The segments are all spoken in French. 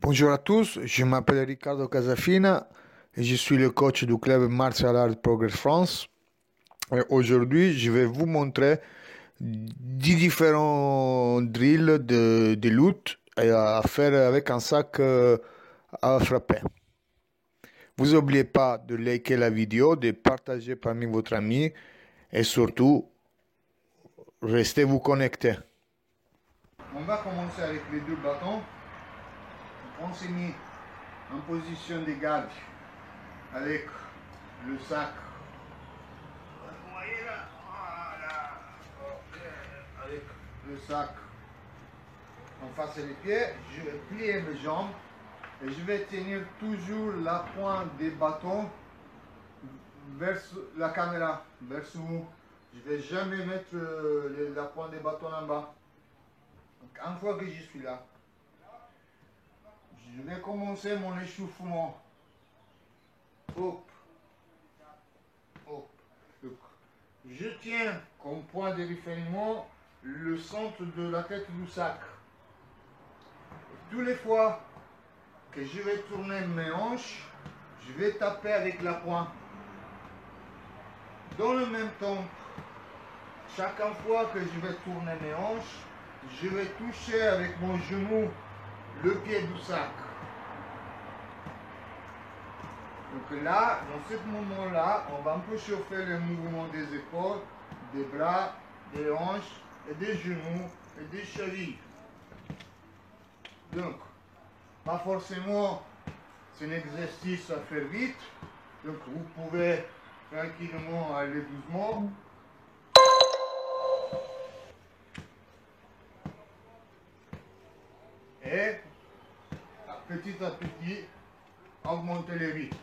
Bonjour à tous, je m'appelle Riccardo Casafina et je suis le coach du club Martial Art Progress France. Et aujourd'hui, je vais vous montrer 10 différents drills de lutte à faire avec un sac à frapper. Vous n'oubliez pas de liker la vidéo, de partager parmi votre amis et surtout, restez vous connectés. On va commencer avec les deux bâtons. On s'est mis en position de garde avec le sac. Vous voyez là, voilà. Ok. Avec le sac en face des pieds, je vais plier mes jambes et je vais tenir toujours la pointe des bâtons vers la caméra, vers vous. Je ne vais jamais mettre la pointe des bâtons en bas. Donc, une fois que je suis là, je vais commencer mon échauffement. Hop, hop. Donc, je tiens comme point de référence le centre de la tête du sac. Toutes les fois que je vais tourner mes hanches, je vais taper avec la pointe. Dans le même temps, chaque fois que je vais tourner mes hanches, je vais toucher avec mon genou le pied du sac. Donc là, dans ce moment-là, on va un peu chauffer le mouvement des épaules, des bras, des hanches, et des genoux et des chevilles. Donc, pas forcément c'est un exercice à faire vite, donc vous pouvez tranquillement aller doucement. Et petit à petit, augmenter le rythme.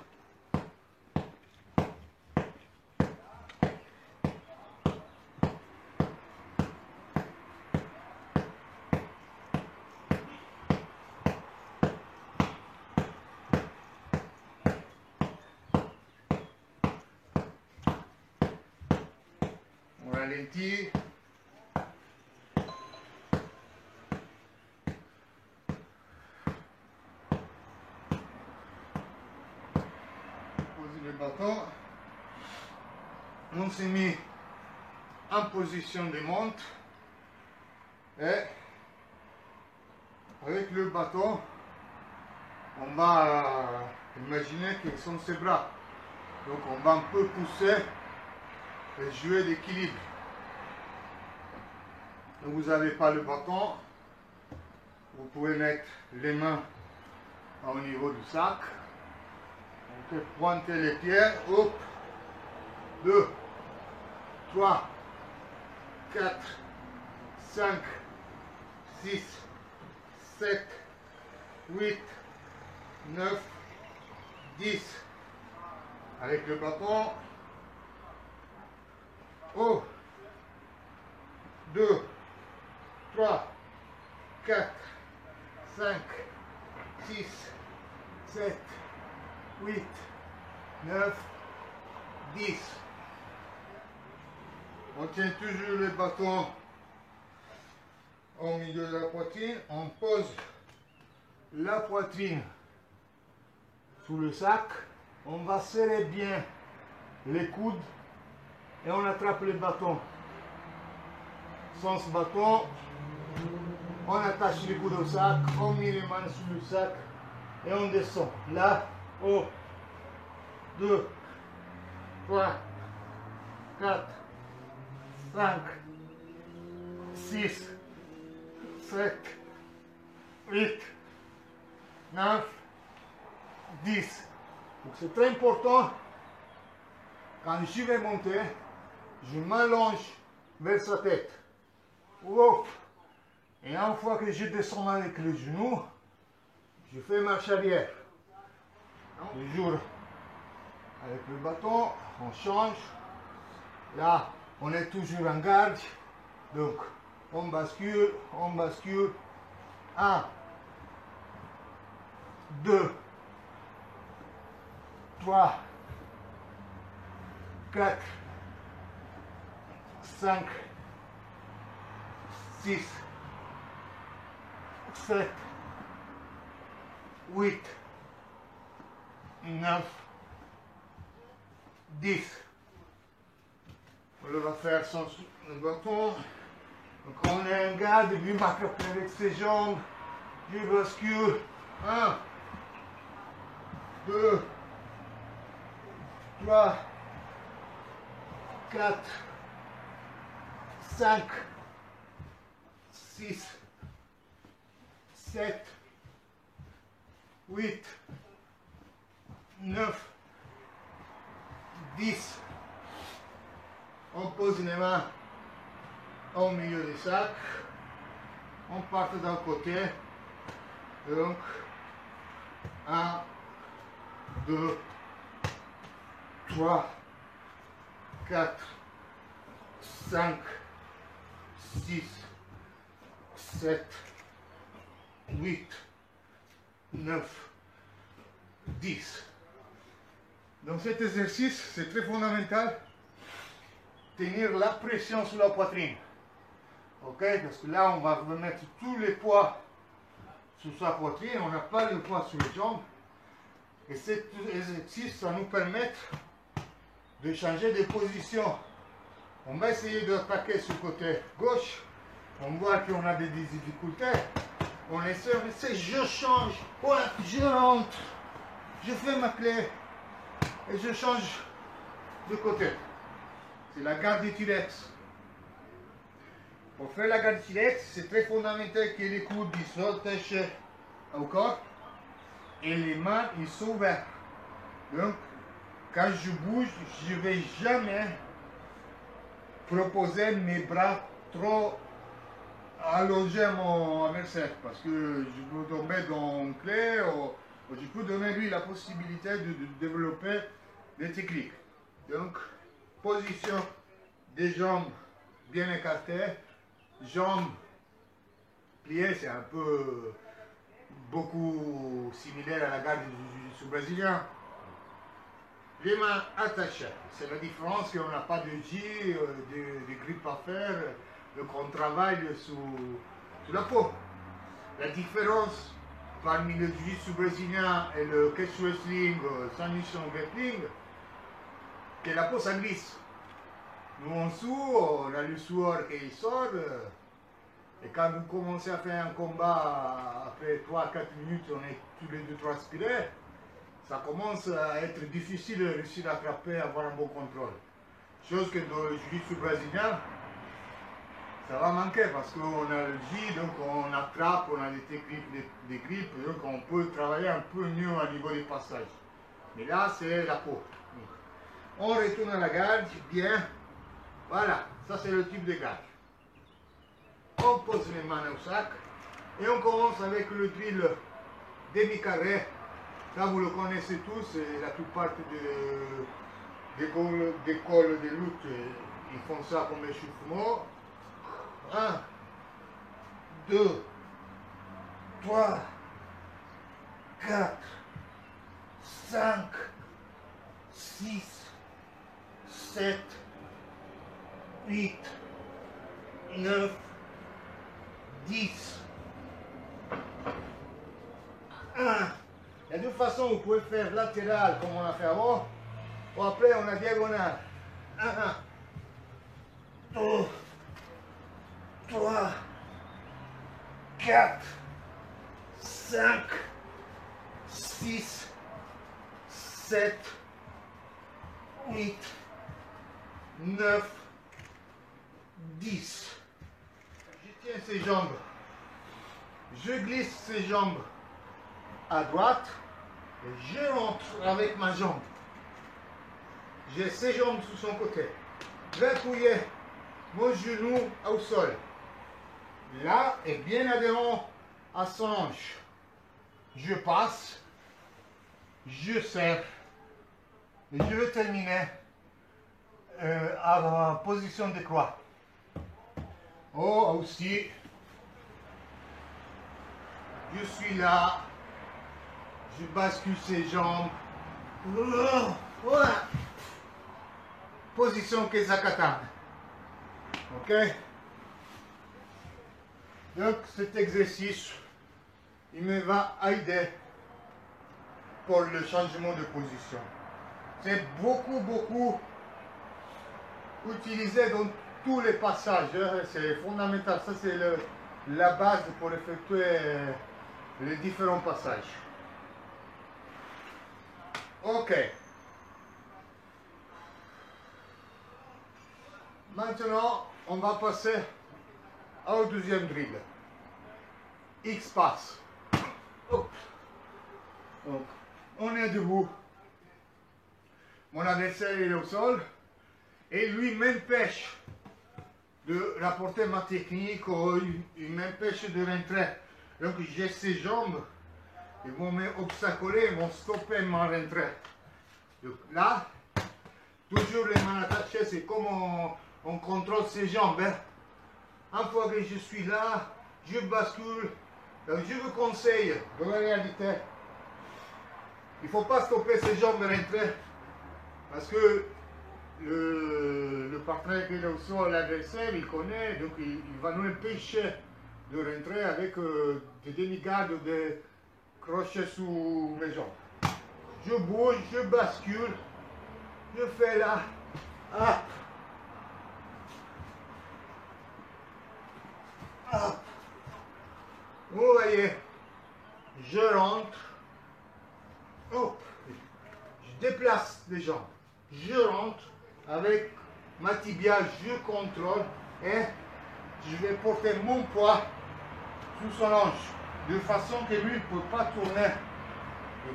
On ralentit. Poser le bâton. On s'est mis en position de monte. Et avec le bâton, on va imaginer qu'ils sont ses bras. Donc on va un peu pousser et jouer d'équilibre. Vous n'avez pas le bâton, vous pouvez mettre les mains au niveau du sac. On peut pointer les pieds. Hop. 2, 3, 4, 5, 6, 7, 8, 9, 10. Avec le bâton. 1, 2, 3, 4, 5, 6, 7, 8, 9, 10. On tient toujours le bâton au milieu de la poitrine. On pose la poitrine sous le sac. On va serrer bien les coudes et on attrape le bâton. Sans ce bâton, on attache les coudes au sac, on met les mains sur le sac et on descend. Là, 1, 2, 3, 4, 5, 6, 7, 8, 9, 10. Donc c'est très important. Quand je vais monter, je m'allonge vers sa tête. Ouf. Et une fois que je descends avec le genou, je fais marche arrière. Toujours avec le bâton, on change. Là, on est toujours en garde. Donc, on bascule, on bascule. 1, 2, 3, 4, 5, 6, 7, 8, 9, 10. On le va faire sans le bâton. Donc on est un gars, de lui marquer avec ses jambes. Je bascule. 1, 2, 3, 4, 5, 6, 7, 8, 9, 10. On pose les mains au milieu du sac. On part d'un côté. Donc, 1, 2, 3, 4, 5, 6, 7, 8, 9, 10. Dans cet exercice, c'est très fondamental tenir la pression sur la poitrine. Ok? Parce que là, on va remettre tous les poids sur sa poitrine. On n'a pas le poids sur les jambes. Et cet exercice, ça nous permet de changer de position. On va essayer d'attaquer sur le côté gauche. On voit qu'on a des difficultés. On essaie, je change, voilà, je rentre, je fais ma clé et je change de côté. C'est la garde du T-Rex. Pour faire la garde du T-Rex, c'est très fondamental que les coudes soient attachés au corps et les mains ils sont ouvertes. Donc, quand je bouge, je ne vais jamais proposer mes bras trop allonger mon adversaire parce que je peux tomber dans une clé ou je peux donner lui la possibilité de développer des techniques. Donc, position des jambes bien écartées, jambes pliées, c'est un peu beaucoup similaire à la garde du jiu-jitsu brésilien. Les mains attachées, c'est la différence qu'on n'a pas de J, de grippe à faire, qu'on travaille sur la peau. La différence parmi le jiu-jitsu brésilien et le catch wrestling, submission grappling, que la peau ça glisse. Nous en dessous, on a le sueur qui sort, et quand vous commencez à faire un combat, après 3-4 minutes, on est tous les deux transpirés, ça commence à être difficile de réussir à attraper, avoir un bon contrôle. Chose que dans le jiu-jitsu brésilien, ça va manquer parce qu'on a le J, donc on attrape, on a des techniques de grippe, donc on peut travailler un peu mieux au niveau des passages. Mais là, c'est la peau. Donc, on retourne à la garde, bien. Voilà, ça c'est le type de garde. On pose les mains au sac et on commence avec le drill demi-carré. Ça vous le connaissez tous, et la plupart des écoles de lutte, ils font ça comme échauffement. 1, 2, 3, 4, 5, 6, 7, 8, 9, 10. 1. Il y a deux façons, vous pouvez faire latéral comme on a fait avant, ou après on a diagonale. 1, 2, 3, 4, 5, 6, 7, 8, 9, 10. Je tiens ses jambes. Je glisse ses jambes à droite et je rentre avec ma jambe. J'ai ses jambes sur son côté. Je vais appuyer mon genou au sol. Là est bien adhérent à son hanche. Je passe, je serre et je vais terminer en position de croix. Oh, aussi, je suis là, je bascule ses jambes. Voilà. Position Kezakatane. Ok? Donc cet exercice, il me va aider pour le changement de position. C'est beaucoup utilisé dans tous les passages, hein. C'est fondamental. Ça, c'est la base pour effectuer les différents passages. Ok. Maintenant, on va passer au deuxième drill. X-pass. Donc, on est debout. Mon adversaire est au sol. Et lui m'empêche de rapporter ma technique, ou il m'empêche de rentrer. Donc j'ai ses jambes, ils vont m'obstaculer, ils vont stopper ma rentrée. Donc là, toujours les mains attachées, c'est comme on contrôle ses jambes. Hein. Une fois que je suis là, je bascule. Donc je vous conseille, dans la réalité, il ne faut pas stopper ses jambes de rentrer. Parce que le partenaire qui est au sol, l'adversaire, il connaît, donc il va nous empêcher de rentrer avec des demi-gardes ou des crochets sous mes jambes. Je bouge, je bascule, je fais là, hop, hop. Vous voyez, je rentre, hop, je déplace les jambes, je rentre. Avec ma tibia, je contrôle et je vais porter mon poids sous son hanche de façon que lui ne peut pas tourner.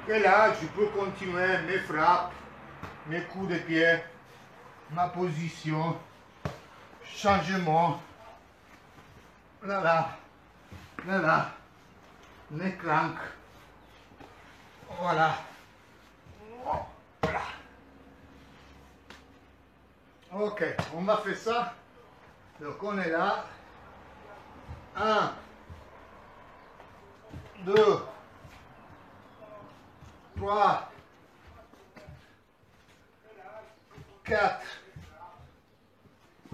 Et là, je peux continuer mes frappes, mes coups de pied, ma position, changement. Là, les cranks. Voilà. Voilà. Ok, on va faire ça. Donc on est là. 1, 2, 3, 4,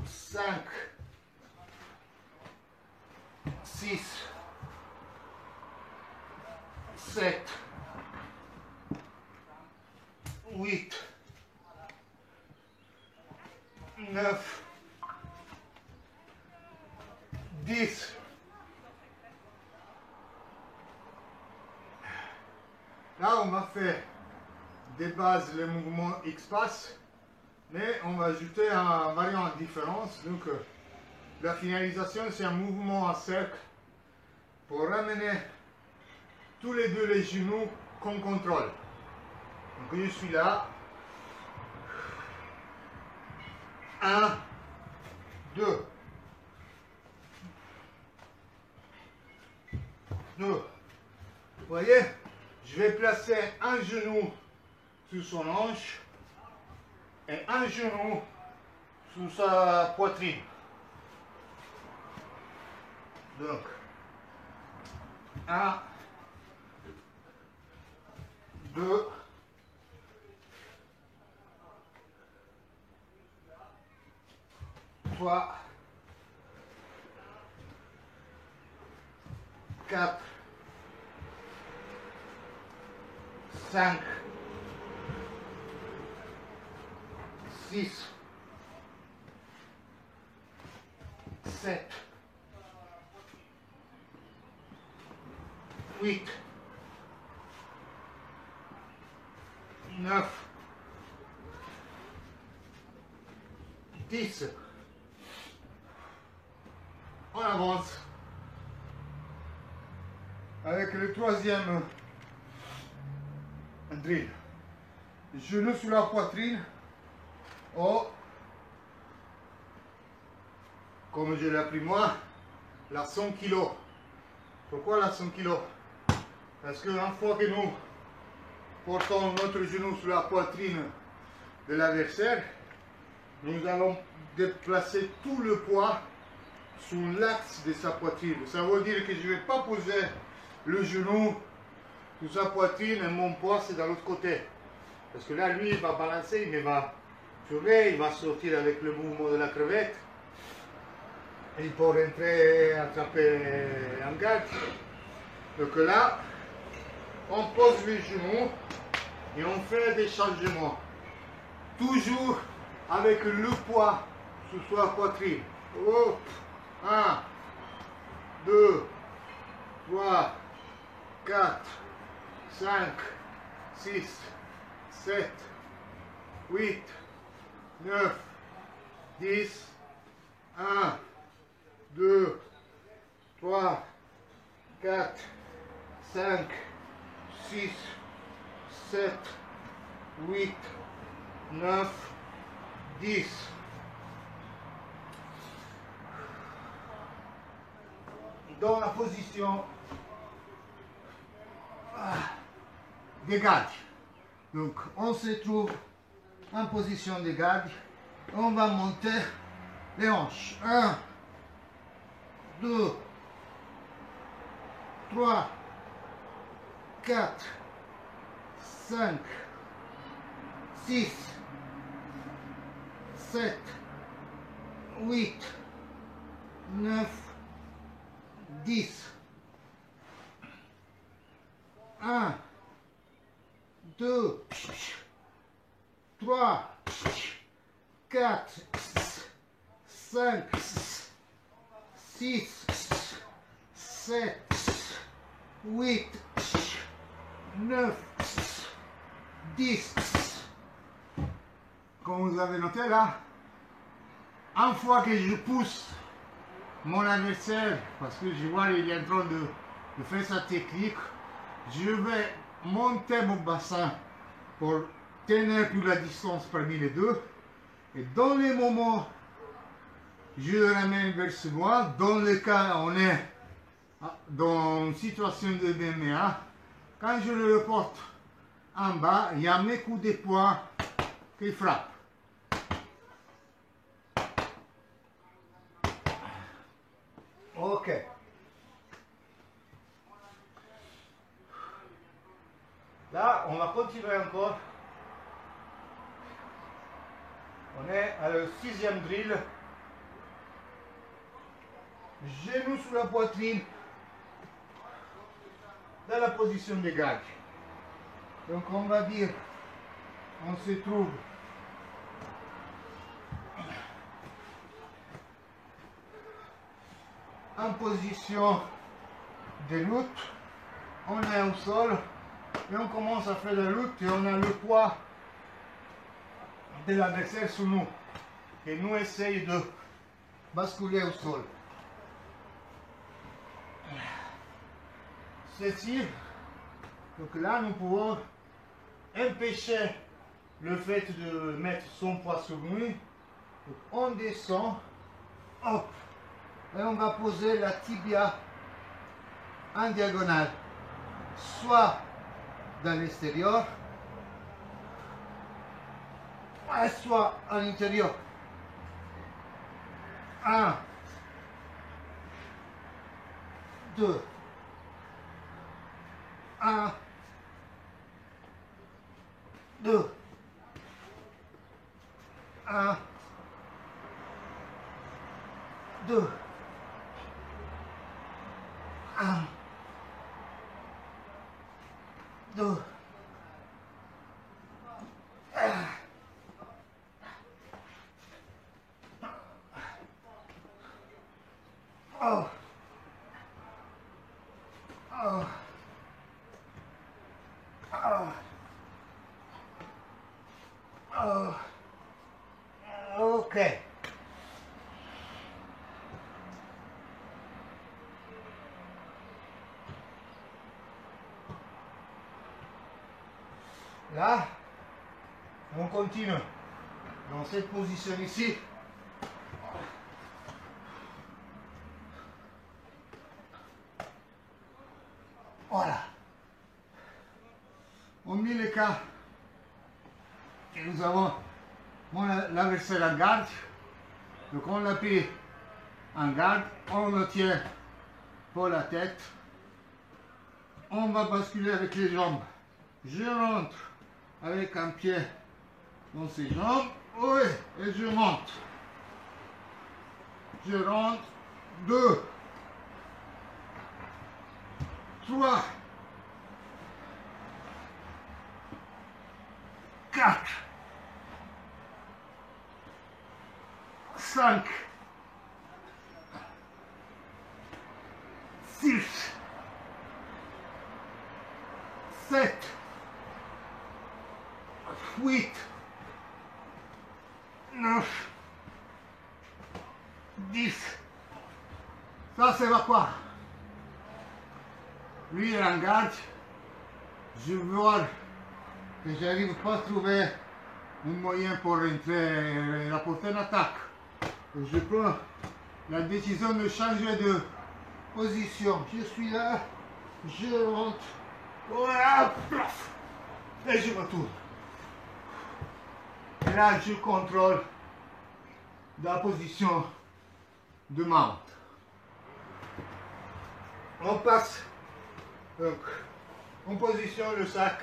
5, 6, 7, 8, 9, 10. Là, on va faire des bases le mouvement X-Pass, mais on va ajouter un variant de différence. Donc, la finalisation, c'est un mouvement à cercle pour ramener tous les deux les genoux qu'on contrôle. Donc, je suis là. 1, 2, 2. Vous voyez, je vais placer un genou sous son hanche et un genou sous sa poitrine. Donc, 1, 2, 3, 4, 5, 6, 7, 8, 9, 10. On avance avec le troisième drill. Genou sur la poitrine. Oh, comme je l'ai appris moi, la 100 kg. Pourquoi la 100 kg? Parce qu'une fois que nous portons notre genou sur la poitrine de l'adversaire, nous allons déplacer tout le poids sur l'axe de sa poitrine. Ça veut dire que je ne vais pas poser le genou sur sa poitrine et mon poids c'est de l'autre côté. Parce que là, lui, il va balancer, il va tourner, il va sortir avec le mouvement de la crevette. Et il peut rentrer, attraper un garde. Donc là, on pose le genou et on fait des changements. Toujours avec le poids sur sa poitrine. Hop. 1, 2, 3, 4, 5, 6, 7, 8, 9, 10, 1, 2, 3, 4, 5, 6, 7, 8, 9, 10. Dans la position des gardes. Donc on se trouve en position de garde. On va monter les hanches. 1, 2, 3, 4, 5, 6, 7, 8, 9, 10. 1, 2, 3, 4, 5, 6, 7, 8, 9, 10. Comme vous avez noté là, une fois que je pousse mon adversaire, parce que je vois qu'il est en train de faire sa technique, je vais monter mon bassin pour tenir plus la distance parmi les deux. Et dans les moments, je le ramène vers moi. Dans le cas où on est dans une situation de MMA, quand je le reporte en bas, il y a mes coups de poing qui frappent. Ok. Là, on va continuer encore. On est à le 6e drill. Genoux sur la poitrine. Dans la position de garde. Donc on va dire, on se trouve en position de lutte. On est au sol et on commence à faire la lutte et on a le poids de l'adversaire sur nous. Et nous essayons de basculer au sol. Ceci, donc là nous pouvons empêcher le fait de mettre son poids sur nous. Donc on descend, hop, et on va poser la tibia en diagonale, soit dans l'extérieur, soit à l'intérieur. 1, 2, 1, 2, 1, 2, 1, 2, 1. Oh. Oh. Oh. Oh. Ok. Là, on continue dans cette position ici. Voilà. On met le cas que nous avons l'adversaire en garde. Donc on l'a pris en garde, on le tient pour la tête. On va basculer avec les jambes. Je rentre avec un pied dans ses jambes. Oui, et je monte. Je rentre. 2, 3, 4, 5, 6, 7, 8, 9, 10. Ça, c'est va quoi? Lui, il est en garde. Je vois que j'arrive pas à trouver un moyen pour rentrer et rapporter une attaque. Et je prends la décision de changer de position. Je suis là, je rentre, voilà, et je me tourne. Et là, je contrôle la position de mount. On passe donc on positionne le sac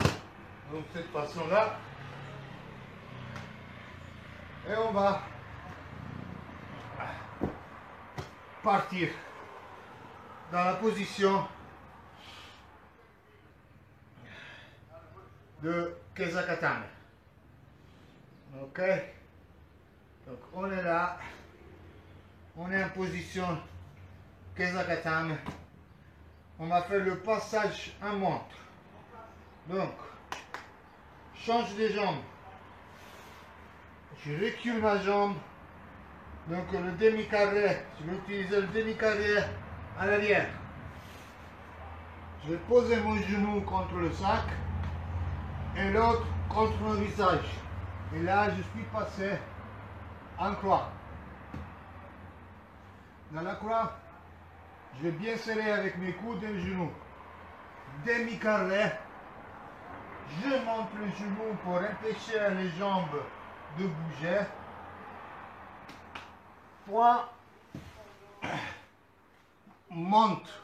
de cette façon là et on va partir dans la position de Kezakatame. Ok, donc on est là, on est en position Kezakatame. On va faire le passage en montre. Donc, change de jambe. Je recule ma jambe. Donc le demi-carré, je vais utiliser le demi-carré à l'arrière. Je vais poser mon genou contre le sac et l'autre contre mon visage. Et là, je suis passé en croix. Dans la croix, je vais bien serrer avec mes coudes et le genou. Demi-carré. Je monte le genou pour empêcher les jambes de bouger. Point. Monte.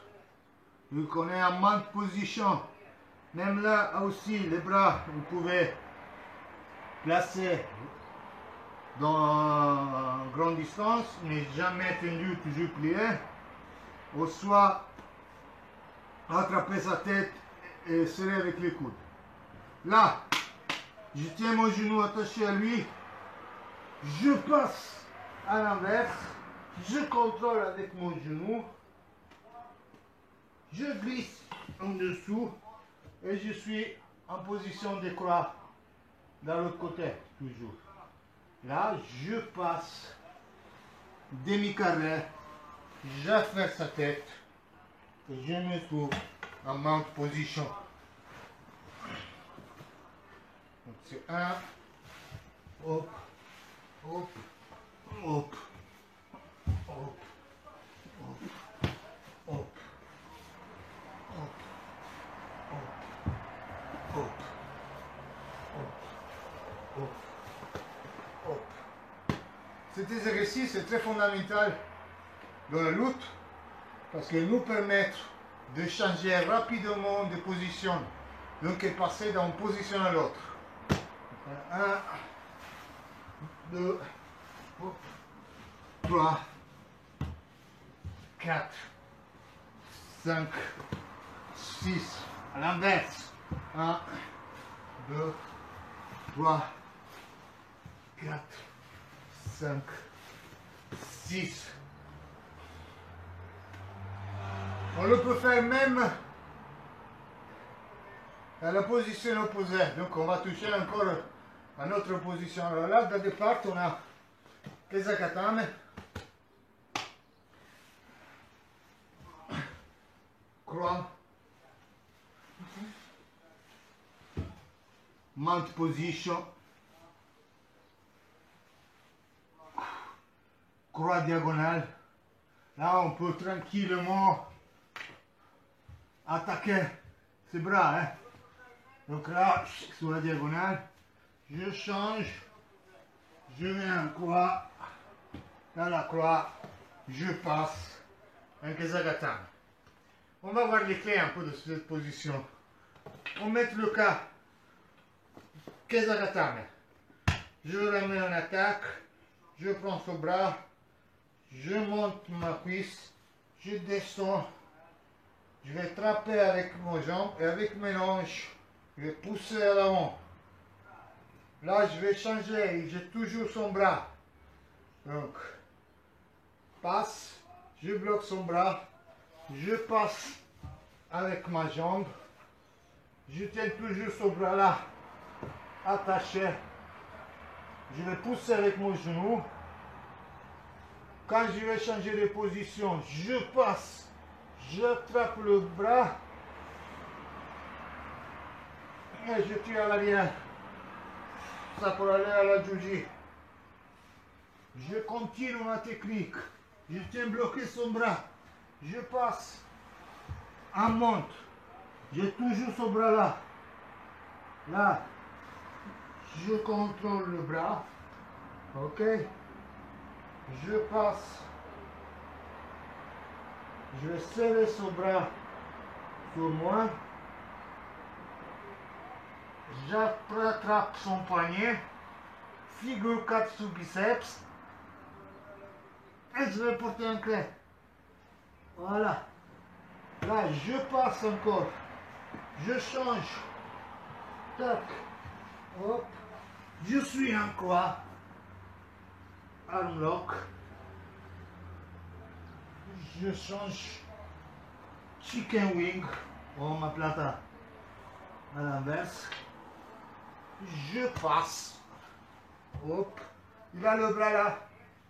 Vu qu'on est en monte position. Même là aussi, les bras, vous pouvez placer dans grande distance, mais jamais tendu, toujours plié. Ou soit attraper sa tête et serrer avec les coudes. Là, je tiens mon genou attaché à lui, je passe à l'inverse, je contrôle avec mon genou, je glisse en dessous et je suis en position de croix dans l'autre côté, toujours. Là, je passe demi-carré, j'affaire sa tête et je me trouve en mount position. Donc c'est un, hop, hop, hop, hop, hop, hop, hop, hop, hop, hop, hop. Cet exercice est très fondamental dans la lutte parce qu'il nous permet de changer rapidement de position, donc de passer d'une position à l'autre. 1, 2, 3, 4, 5, 6, à l'inverse. 1, 2, 3, 4, 5, 6. On le peut faire même à la position opposée. Donc on va toucher encore à notre position. Alors là, dans le départ, on a Kezakatame. Croix. Mount position. Croix diagonale. Là, on peut tranquillement attaquer ses bras. Hein. Donc là, sur la diagonale, je change, je mets en croix, dans la croix, je passe un Kezakatame. On va voir les clés un peu de cette position. On met le cas Kezakatame. Je remets en attaque, je prends son bras, je monte ma cuisse, je descends, je vais trapper avec mes jambes et avec mes hanches, je vais pousser à l'avant. là, je vais changer. J'ai toujours son bras. Donc, passe. Je bloque son bras. Je passe avec ma jambe. Je tiens toujours ce bras là attaché. Je vais pousser avec mon genou. Quand je vais changer de position, je passe. J'attrape le bras. Et je tire à l'arrière. Ça pour aller à la juji. Je continue ma technique. Je tiens bloqué son bras. Je passe. En monte. J'ai toujours ce bras là. Là. Je contrôle le bras. Ok. Je passe. Je vais serrer son bras sur moi. J'attrape son poignet. Figure 4 sous biceps. Et je vais porter un clé. Voilà. Là, je passe encore. Je change. Tac. Hop. Je suis en croix. Arm lock. Je change. Chicken wing. Ma plata. À l'inverse. Je passe. Hop. Il a le bras là.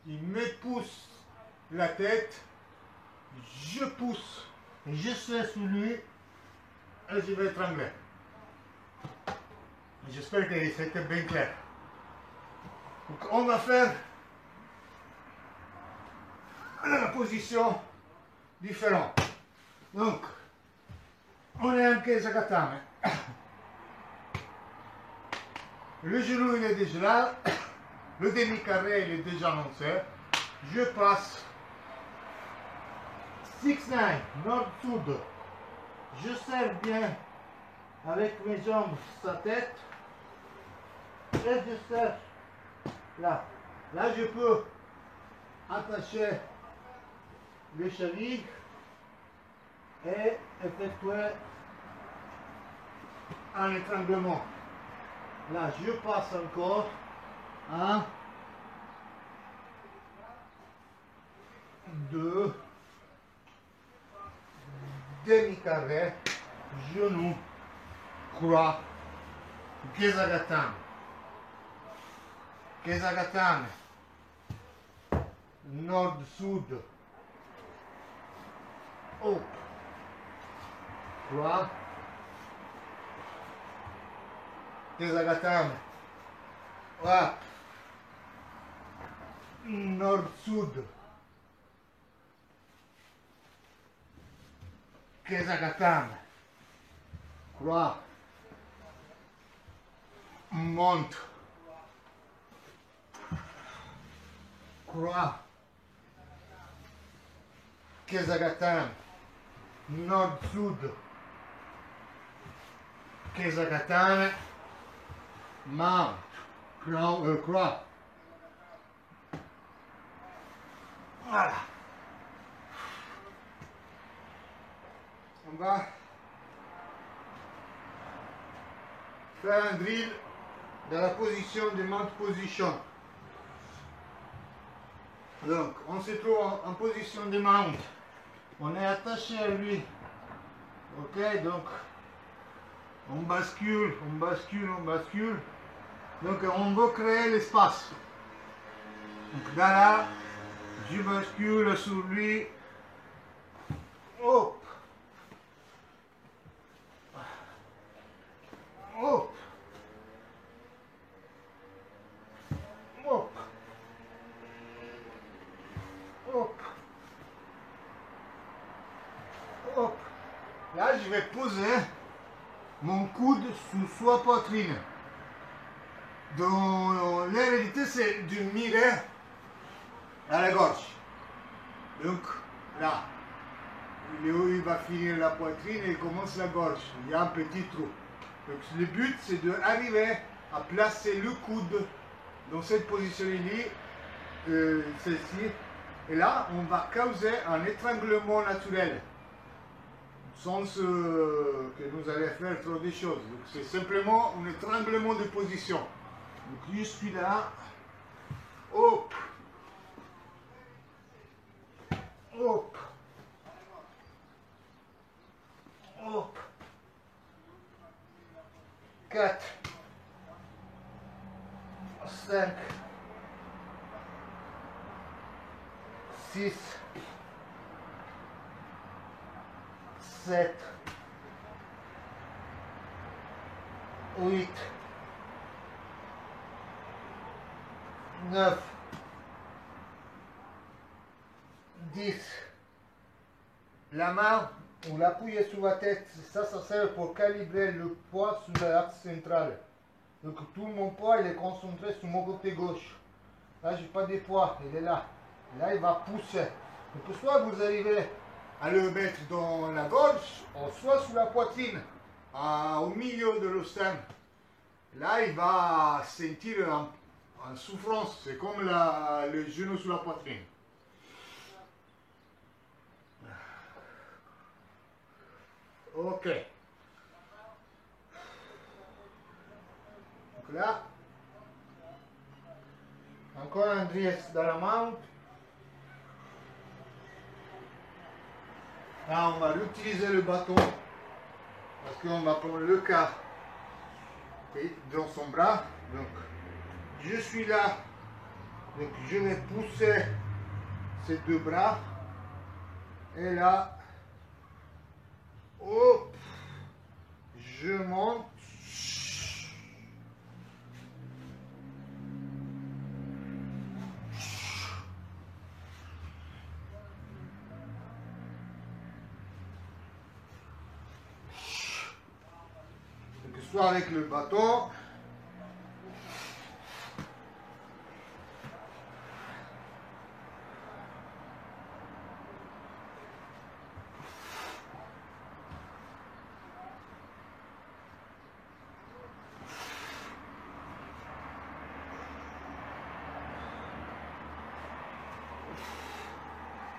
Il me pousse la tête. Je pousse. Je suis sur lui. Et je vais étrangler. J'espère que c'était bien clair. Donc on va faire la position différente. Donc, on est en Kesagatame. Le genou il est déjà là. Le demi-carré il est déjà lancé. Je passe 6-9, nord-sud. Je serre bien avec mes jambes sa tête. Et je serre là. Là je peux attacher les chevilles et effectuer un étranglement. Là je passe encore. 1, 2, demi-carré, genou, croix, Kesagatame. Kesagatame, nord-sud, hop, croix, Kesagatame, hop, nord-sud, Kesagatame, croix, monte, croix, Kesagatame, nord-sud, Kesagatame, mount, croix. Voilà. On va faire un drill dans la position de mount position. Donc, on se trouve en position de mount. On est attaché à lui. Ok, donc on bascule, on bascule, on bascule. Donc on veut créer l'espace. Donc là, je bascule sur lui. Hop. Hop. Hop. Hop. Hop. Là, je vais poser mon coude sous sa poitrine. Dans la réalité, c'est du mirer à la gorge. Donc, là, il est où il va finir la poitrine et il commence la gorge. Il y a un petit trou. Donc, le but, c'est d'arriver à placer le coude dans cette position-là, celle-ci. Et là, on va causer un étranglement naturel. Sans que nous allons faire trop de choses. C'est simplement un étranglement de position. Donc je suis là. Hop. Hop. Hop. 4. 5. 6. 7. 8. 9. 10. La main, on l'appuie sur la tête. Ça sert pour calibrer le poids sur l'axe central. Donc tout mon poids il est concentré sur mon côté gauche. Là, j'ai pas de poids, il est là. Là, il va pousser. Donc soit vous arrivez à le mettre dans la gorge, ou soit sur la poitrine, au milieu de l'ostème. Là, il va sentir en souffrance. C'est comme le genou sur la poitrine. Ok. Donc là, encore un dress dans la main. Là, on va utiliser le bâton parce qu'on va prendre le cas dans son bras. Donc, je suis là. Donc, je vais pousser ces deux bras. Et là, hop, je monte. Donc, soit avec le bâton.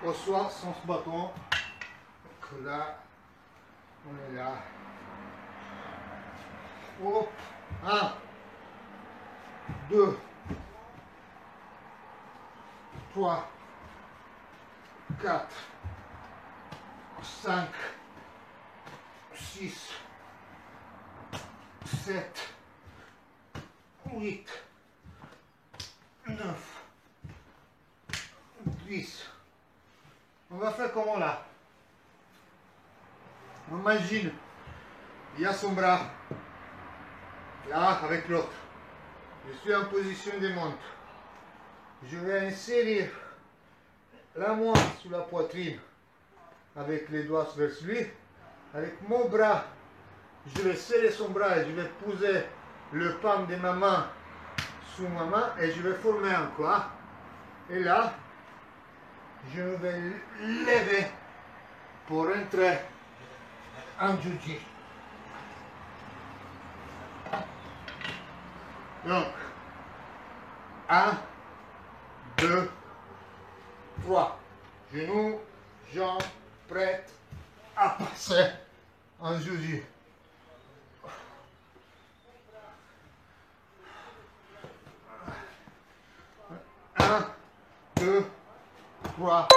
Au soir sans ce bâton. Donc là, on est là. Hop, 1, 2, 3, 4, 5, 6, 7, 8, 9, 10. On va faire comment là? On imagine, il y a son bras, là avec l'autre. Je suis en position de monte. Je vais insérer la main sous la poitrine avec les doigts vers lui. Avec mon bras, je vais serrer son bras et je vais poser le palme de ma main sous ma main et je vais former un quoi. Et là, je vais lever pour entrer en jiu-jitsu. Donc, 1, 2, 3. Genoux, jambes, prêtes à passer en jiu-jitsu. 1, 2, 3.